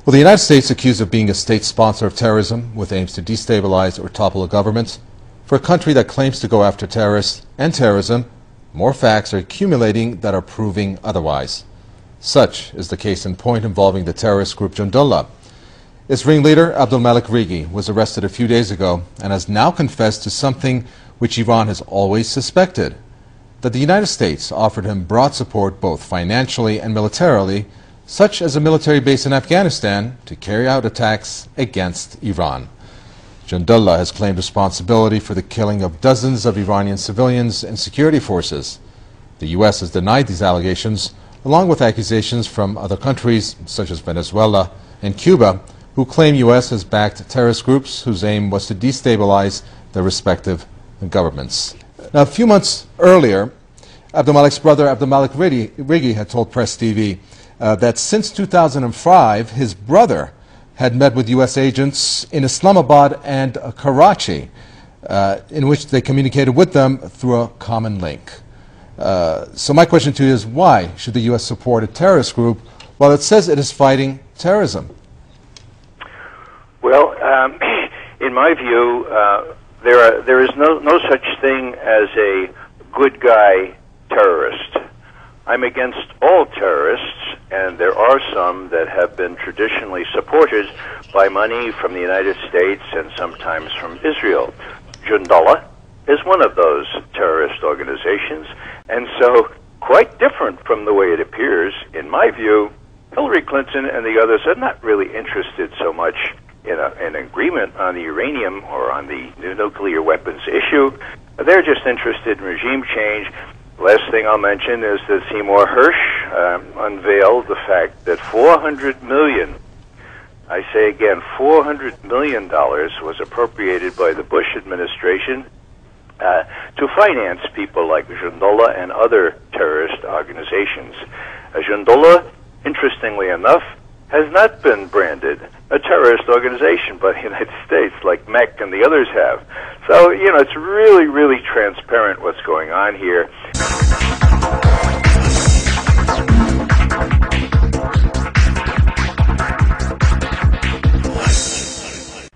Well, the United States accused of being a state sponsor of terrorism with aims to destabilize or topple a government. For a country that claims to go after terrorists and terrorism, more facts are accumulating that are proving otherwise. Such is the case in point involving the terrorist group Jundullah. Its ringleader, Abdulmalik Rigi, was arrested a few days ago and has now confessed to something which Iran has always suspected, that the United States offered him broad support both financially and militarily, such as a military base in Afghanistan, to carry out attacks against Iran. Jundullah has claimed responsibility for the killing of dozens of Iranian civilians and security forces. The U.S. has denied these allegations, along with accusations from other countries, such as Venezuela and Cuba, who claim U.S. has backed terrorist groups whose aim was to destabilize their respective governments. Now, a few months earlier, Abdulmalik's brother, Abdulmalik Rigi, had told PressTV that since 2005, his brother had met with U.S. agents in Islamabad and Karachi, in which they communicated with them through a common link. So my question to you is, why should the U.S. support a terrorist group while it says it is fighting terrorism? Well, in my view, there is no such thing as a good guy terrorist. I'm against all terrorists, and there are some that have been traditionally supported by money from the United States and sometimes from Israel. Jundullah is one of those terrorist organizations, and so quite different from the way it appears. In my view, Hillary Clinton and the others are not really interested so much in an agreement on the uranium or on the nuclear weapons issue. They're just interested in regime change. Last thing I'll mention is that Seymour Hersh unveiled the fact that $400 million, I say again, $400 million was appropriated by the Bush administration to finance people like Jundullah and other terrorist organizations. Jundullah, interestingly enough, has not been branded a terrorist organization by the United States like MEC and the others have. So, you know, it's really, really transparent what's going on here.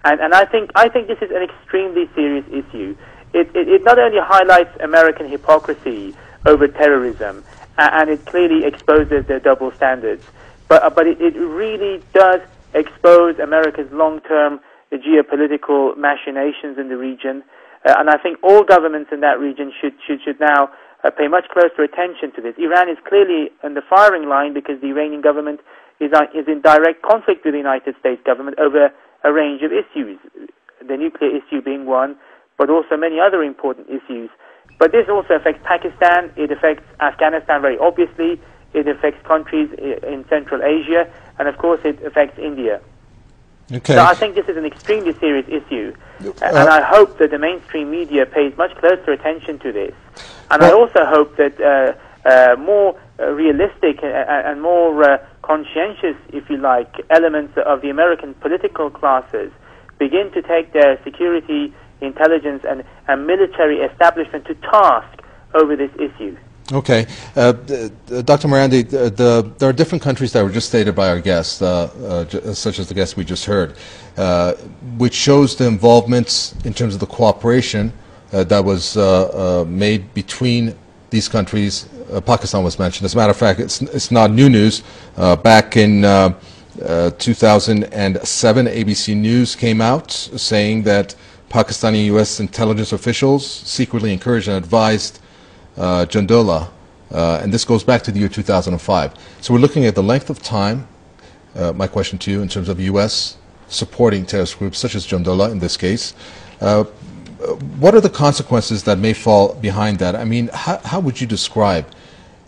And I think this is an extremely serious issue. It not only highlights American hypocrisy over terrorism, and it clearly exposes their double standards, but it really does expose America's long-term geopolitical machinations in the region. And I think all governments in that region should now pay much closer attention to this. Iran is clearly in the firing line because the Iranian government is in direct conflict with the United States government over a range of issues, the nuclear issue being one, but also many other important issues. But this also affects Pakistan, it affects Afghanistan very obviously, it affects countries in Central Asia, and of course it affects India. Okay. So I think this is an extremely serious issue, and I hope that the mainstream media pays much closer attention to this. And I also hope that more realistic and more conscientious, if you like, elements of the American political classes begin to take their security, intelligence, and military establishment to task over this issue. Okay. Dr. Morandi, there are different countries that were just stated by our guests, such as the guest we just heard, which shows the involvement in terms of the cooperation that was made between these countries. Pakistan was mentioned. As a matter of fact, it's not new news. Back in 2007, ABC News came out saying that Pakistani U.S. intelligence officials secretly encouraged and advised Jundullah, and this goes back to the year 2005. So we're looking at the length of time. My question to you in terms of U.S. supporting terrorist groups such as Jundullah in this case, what are the consequences that may fall behind that? I mean, how would you describe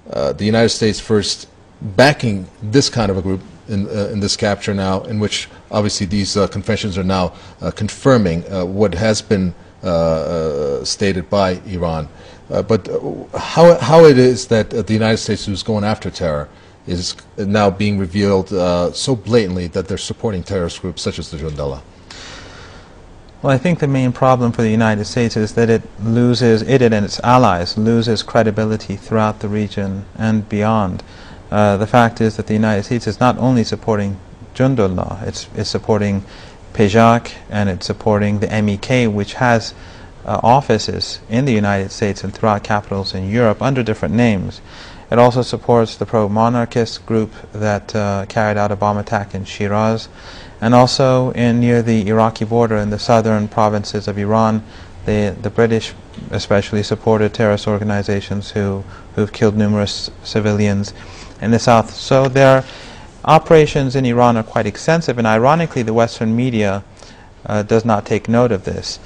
the United States first backing this kind of a group in this capture now, in which obviously these confessions are now confirming what has been stated by Iran? But how it is that the United States, who's going after terror, is now being revealed so blatantly that they're supporting terrorist groups such as the Jundullah? Well, I think the main problem for the United States is that it and its allies loses credibility throughout the region and beyond. The fact is that the United States is not only supporting Jundullah. It's supporting PJAK, and it's supporting the MEK, which has offices in the United States and throughout capitals in Europe under different names. It also supports the pro-monarchist group that carried out a bomb attack in Shiraz, and also near the Iraqi border in the southern provinces of Iran. The British especially supported terrorist organizations who've killed numerous civilians in the south. So their operations in Iran are quite extensive, and ironically the Western media does not take note of this.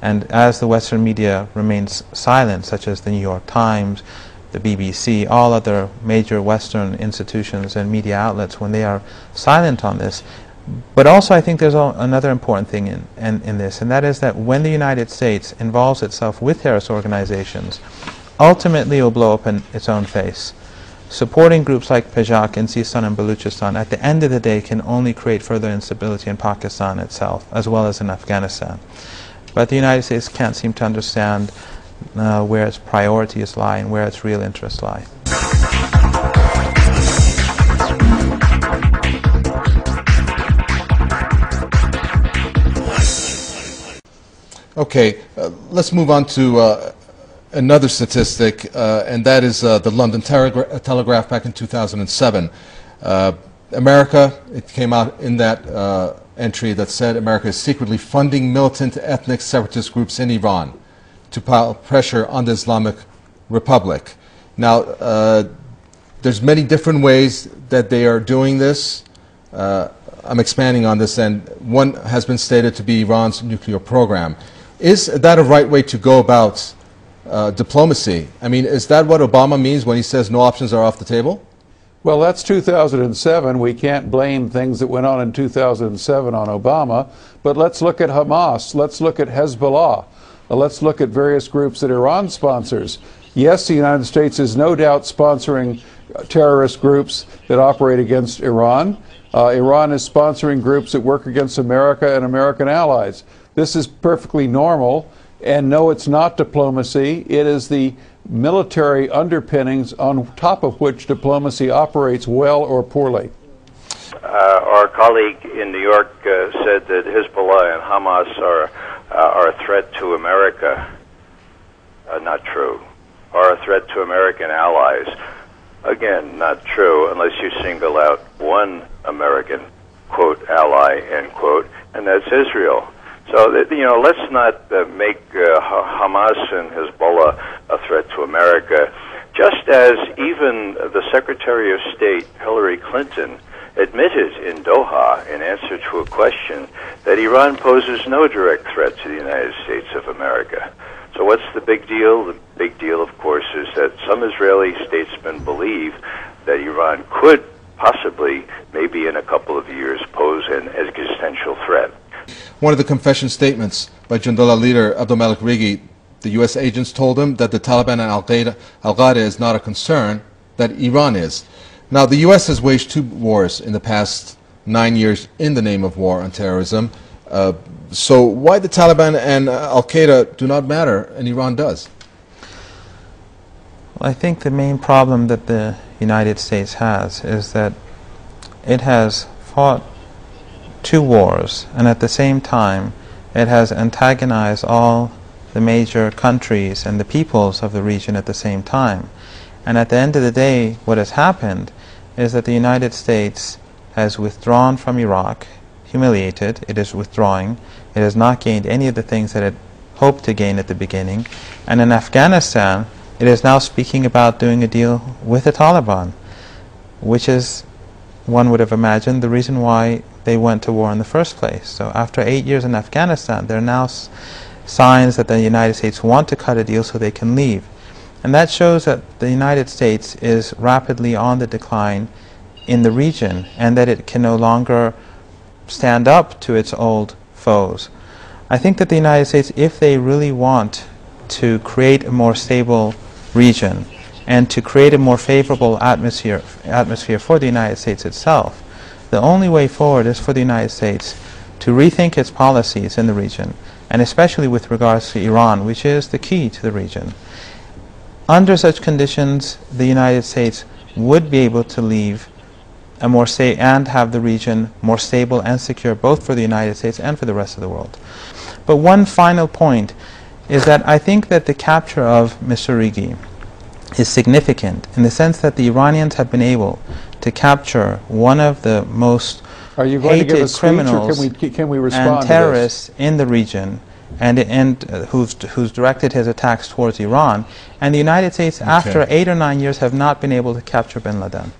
And as the Western media remains silent, such as the New York Times, the BBC, all other major Western institutions and media outlets, when they are silent on this. But also I think there's another important thing in this, and that is that when the United States involves itself with terrorist organizations, ultimately it will blow up in its own face. Supporting groups like PJAK in Sistan and Baluchistan at the end of the day can only create further instability in Pakistan itself, as well as in Afghanistan. But the United States can't seem to understand where its priorities lie and where its real interests lie. Okay, let's move on to another statistic, and that is the London Telegraph back in 2007. America, it came out in that entry that said America is secretly funding militant ethnic separatist groups in Iran to pile pressure on the Islamic Republic. Now, there's many different ways that they are doing this. I'm expanding on this, and one has been stated to be Iran's nuclear program. Is that a right way to go about diplomacy? I mean, is that what Obama means when he says no options are off the table? Well, that's 2007. We can't blame things that went on in 2007 on Obama. But let's look at Hamas. Let's look at Hezbollah. Let's look at various groups that Iran sponsors. Yes, the United States is no doubt sponsoring terrorist groups that operate against Iran. Iran is sponsoring groups that work against America and American allies. This is perfectly normal. And no, it's not diplomacy. It is the military underpinnings on top of which diplomacy operates well or poorly. Our colleague in New York said that Hezbollah and Hamas are a threat to America. Not true. Are a threat to American allies. Again, not true, unless you single out one American, quote, ally, end quote, and that's Israel. So, let's not make Hamas and Hezbollah a threat to America, just as even the Secretary of State, Hillary Clinton, admitted in Doha, in answer to a question, that Iran poses no direct threat to the United States of America. So what's the big deal? The big deal, of course, is that some Israeli statesmen believe that Iran could possibly, maybe in a couple of years, pose an existential threat. One of the confession statements by Jundullah leader Abdulmalik Rigi, the U.S. agents told him that the Taliban and Al-Qaeda is not a concern, that Iran is. Now, the U.S. has waged 2 wars in the past 9 years in the name of war on terrorism. So why the Taliban and Al-Qaeda do not matter and Iran does? Well, I think the main problem that the United States has is that it has fought 2 wars, and at the same time it has antagonized all the major countries and the peoples of the region at the same time. And at the end of the day, what has happened is that the United States has withdrawn from Iraq, humiliated, it is withdrawing, it has not gained any of the things that it hoped to gain at the beginning, and in Afghanistan it is now speaking about doing a deal with the Taliban, which is, one would have imagined, the reason why they went to war in the first place. So after 8 years in Afghanistan, there are now signs that the United States want to cut a deal so they can leave. And that shows that the United States is rapidly on the decline in the region, and that it can no longer stand up to its old foes. I think that the United States, if they really want to create a more stable region and to create a more favorable atmosphere for the United States itself, the only way forward is for the United States to rethink its policies in the region, and especially with regards to Iran, which is the key to the region. Under such conditions, the United States would be able to leave and have the region more stable and secure, both for the United States and for the rest of the world. But one final point is that I think that the capture of Mr. Rigi is significant in the sense that the Iranians have been able to capture one of the most hated criminals and terrorists in the region, and who's directed his attacks towards Iran. And the United States, after 8 or 9 years, have not been able to capture bin Laden.